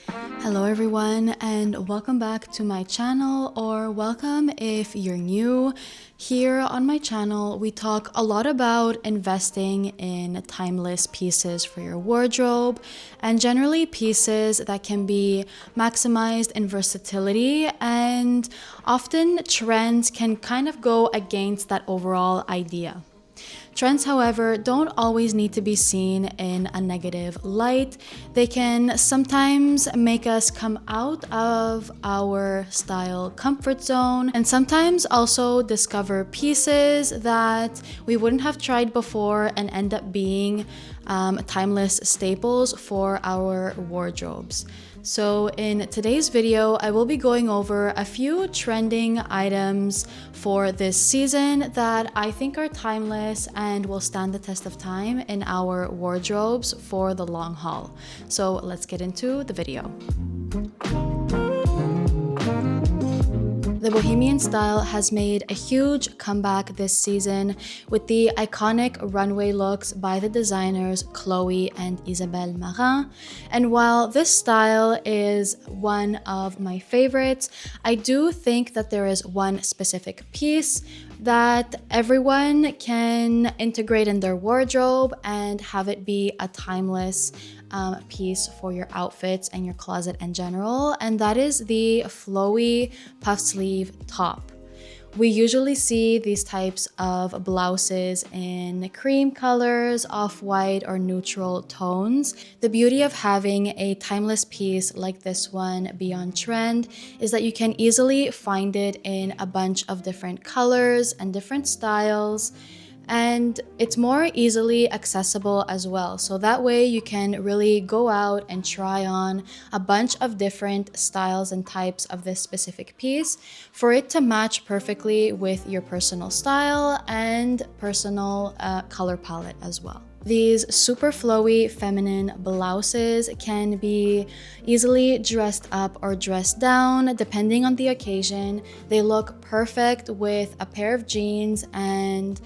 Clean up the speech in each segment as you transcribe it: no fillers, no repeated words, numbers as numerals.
Hello everyone and welcome back to my channel, or welcome if you're new. Here on my channel we talk a lot about investing in timeless pieces for your wardrobe and generally pieces that can be maximized in versatility, and often trends can kind of go against that overall idea. Trends, however, don't always need to be seen in a negative light. They can sometimes make us come out of our style comfort zone and sometimes also discover pieces that we wouldn't have tried before and end up being timeless staples for our wardrobes. So in today's video, I will be going over a few trending items for this season that I think are timeless and will stand the test of time in our wardrobes for the long haul. So let's get into the video. The bohemian style has made a huge comeback this season with the iconic runway looks by the designers Chloe and Isabelle Marant. And while this style is one of my favorites, I do think that there is one specific piece that everyone can integrate in their wardrobe and have it be a timeless piece for your outfits and your closet in general, and that is the flowy puff sleeve top. We usually see these types of blouses in cream colors, off-white, or neutral tones. The beauty of having a timeless piece like this one be on trend is that you can easily find it in a bunch of different colors and different styles, and it's more easily accessible as well. So that way you can really go out and try on a bunch of different styles and types of this specific piece for it to match perfectly with your personal style and personal color palette as well. These super flowy feminine blouses can be easily dressed up or dressed down depending on the occasion. They look perfect with a pair of jeans and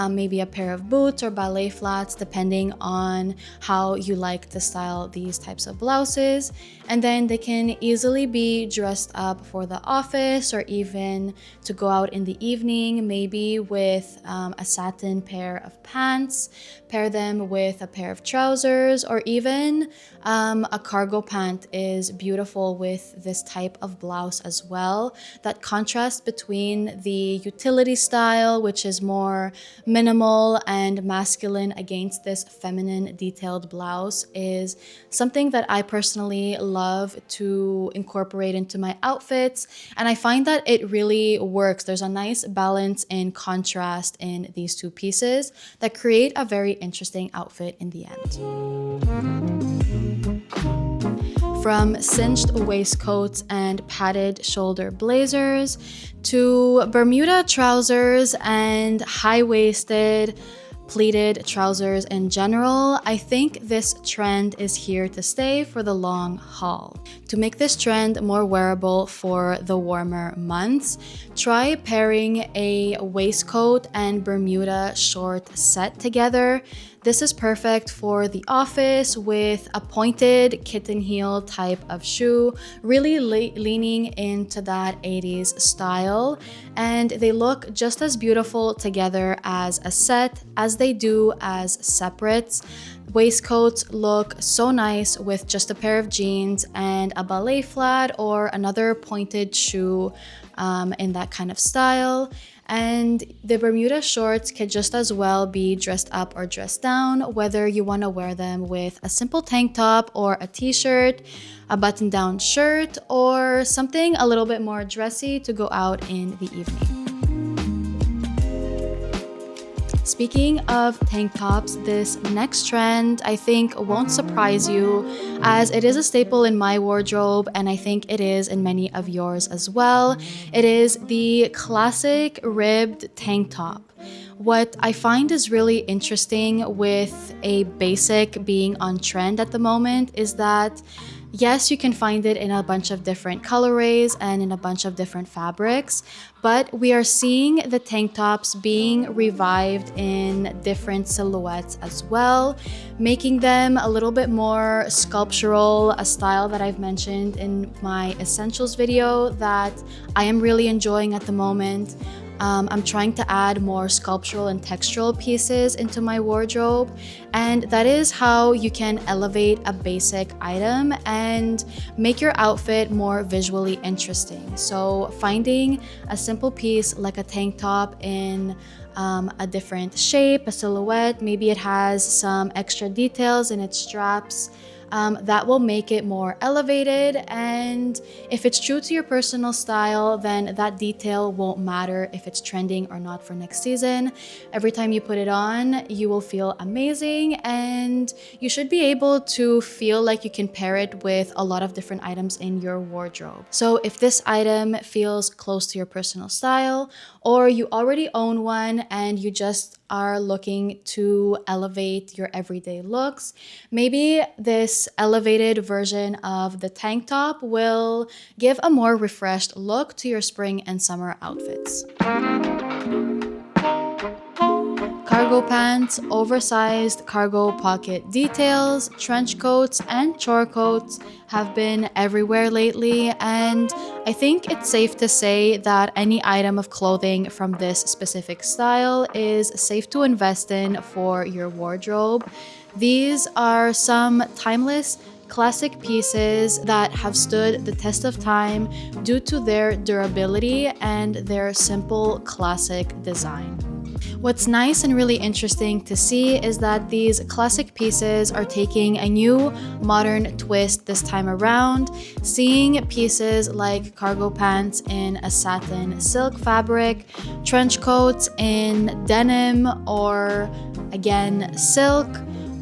maybe a pair of boots or ballet flats depending on how you like to style these types of blouses. And then they can easily be dressed up for the office or even to go out in the evening, maybe with a satin pair of pants, pair them with a pair of trousers, or even a cargo pant is beautiful with this type of blouse as well. That contrast between the utility style, which is more minimal and masculine, against this feminine detailed blouse is something that I personally love to incorporate into my outfits, and I find that it really works. There's a nice balance in contrast in these two pieces that create a very interesting outfit in the end. From cinched waistcoats and padded shoulder blazers to Bermuda trousers and high-waisted pleated trousers in general, I think this trend is here to stay for the long haul. To make this trend more wearable for the warmer months, try pairing a waistcoat and Bermuda short set together. This is perfect for the office with a pointed kitten heel type of shoe, really leaning into that 80s style. And they look just as beautiful together as a set as they do as separates. Waistcoats look so nice with just a pair of jeans and a ballet flat or another pointed shoe in that kind of style. And the Bermuda shorts can just as well be dressed up or dressed down, whether you want to wear them with a simple tank top or a t-shirt, a button-down shirt, or something a little bit more dressy to go out in the evening. Speaking of tank tops, this next trend I think won't surprise you, as it is a staple in my wardrobe and I think it is in many of yours as well. It is the classic ribbed tank top. What I find is really interesting with a basic being on trend at the moment is that Yes, you can find it in a bunch of different colorways and in a bunch of different fabrics, but we are seeing the tank tops being revived in different silhouettes as well, making them a little bit more sculptural, a style that I've mentioned in my essentials video that I am really enjoying at the moment. I'm trying to add more sculptural and textural pieces into my wardrobe, and that is how you can elevate a basic item and make your outfit more visually interesting. So finding a simple piece like a tank top in a different shape, a silhouette, maybe it has some extra details in its straps, that will make it more elevated. And if it's true to your personal style, then that detail won't matter if it's trending or not for next season. Every time you put it on, you will feel amazing, and you should be able to feel like you can pair it with a lot of different items in your wardrobe. So if this item feels close to your personal style, or you already own one and you just are looking to elevate your everyday looks, maybe this elevated version of the tank top will give a more refreshed look to your spring and summer outfits. Cargo pants, oversized cargo pocket details, trench coats, and chore coats have been everywhere lately, and I think it's safe to say that any item of clothing from this specific style is safe to invest in for your wardrobe. These are some timeless, classic pieces that have stood the test of time due to their durability and their simple, classic design. What's nice and really interesting to see is that these classic pieces are taking a new modern twist this time around, seeing pieces like cargo pants in a satin silk fabric, trench coats in denim or again silk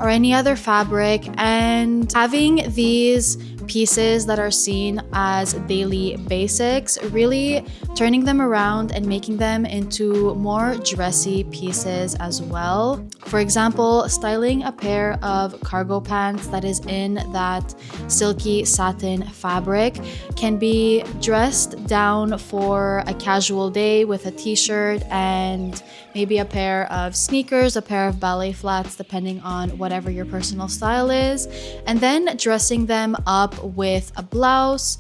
or any other fabric, and having these pieces that are seen as daily basics, really turning them around and making them into more dressy pieces as well. For example, styling a pair of cargo pants that is in that silky satin fabric can be dressed down for a casual day with a t-shirt and maybe a pair of sneakers, a pair of ballet flats, depending on whatever your personal style is, and then dressing them up with a blouse,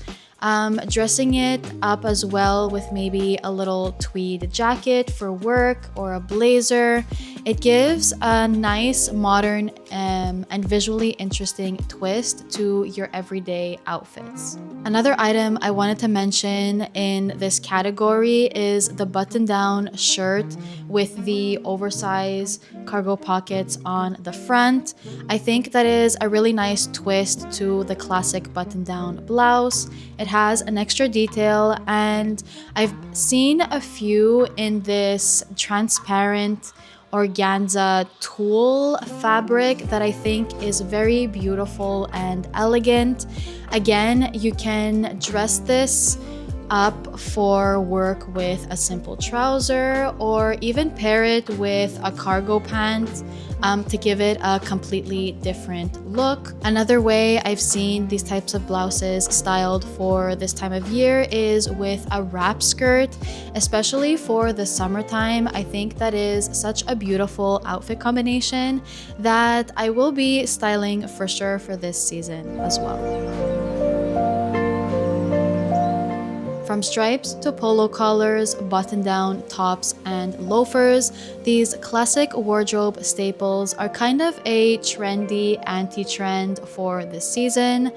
dressing it up as well with maybe a little tweed jacket for work or a blazer. It gives a nice, modern, and visually interesting twist to your everyday outfits. Another item I wanted to mention in this category is the button-down shirt with the oversized cargo pockets on the front. I think that is a really nice twist to the classic button-down blouse. It has an extra detail, and I've seen a few in this transparent organza tulle fabric that I think is very beautiful and elegant. Again, you can dress this up for work with a simple trouser or even pair it with a cargo pant to give it a completely different look. Another way I've seen these types of blouses styled for this time of year is with a wrap skirt, especially for the summertime. I think that is such a beautiful outfit combination that I will be styling for sure for this season as well. From stripes to polo collars, button-down tops, and loafers, these classic wardrobe staples are kind of a trendy anti-trend for this season.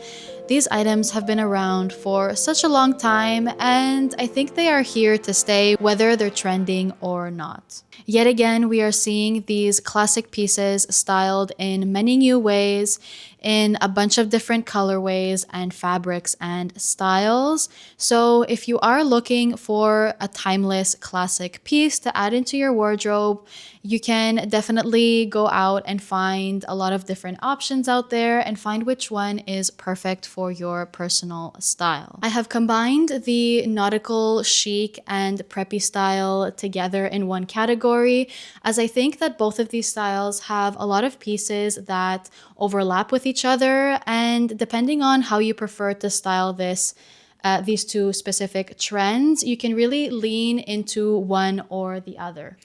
These items have been around for such a long time, and I think they are here to stay whether they're trending or not. Yet again, we are seeing these classic pieces styled in many new ways, in a bunch of different colorways and fabrics and styles. So if you are looking for a timeless classic piece to add into your wardrobe, you can definitely go out and find a lot of different options out there and find which one is perfect for your personal style. I have combined the nautical chic and preppy style together in one category, as I think that both of these styles have a lot of pieces that overlap with with each other, and depending on how you prefer to style these two specific trends, you can really lean into one or the other.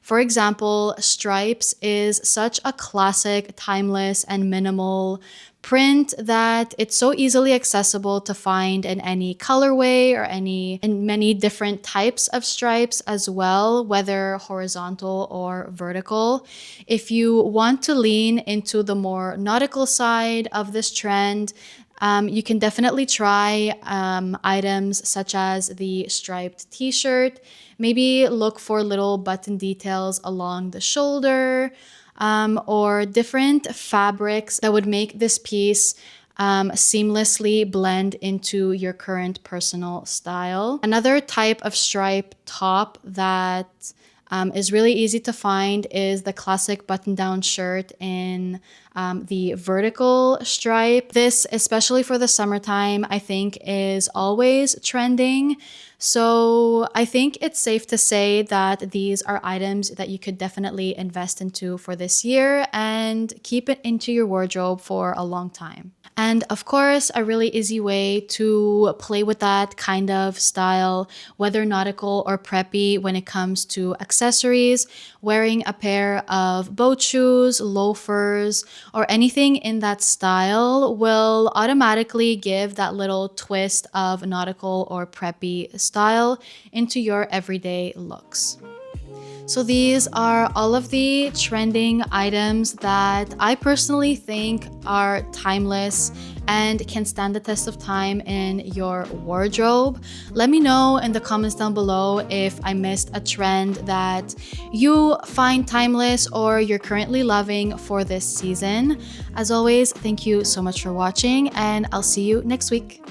For example, stripes is such a classic, timeless, and minimal print that it's so easily accessible to find in any colorway or in many different types of stripes as well, whether horizontal or vertical. If you want to lean into the more nautical side of this trend, you can definitely try items such as the striped t-shirt. Maybe look for little button details along the shoulder, or different fabrics that would make this piece seamlessly blend into your current personal style. Another type of stripe top that is really easy to find is the classic button-down shirt in the vertical stripe. This, especially for the summertime, I think is always trending. So I think it's safe to say that these are items that you could definitely invest into for this year and keep it into your wardrobe for a long time. And of course, a really easy way to play with that kind of style, whether nautical or preppy when it comes to accessories, wearing a pair of boat shoes, loafers, or anything in that style will automatically give that little twist of nautical or preppy style into your everyday looks. So these are all of the trending items that I personally think are timeless and can stand the test of time in your wardrobe. Let me know in the comments down below if I missed a trend that you find timeless or you're currently loving for this season. As always, thank you so much for watching, and I'll see you next week.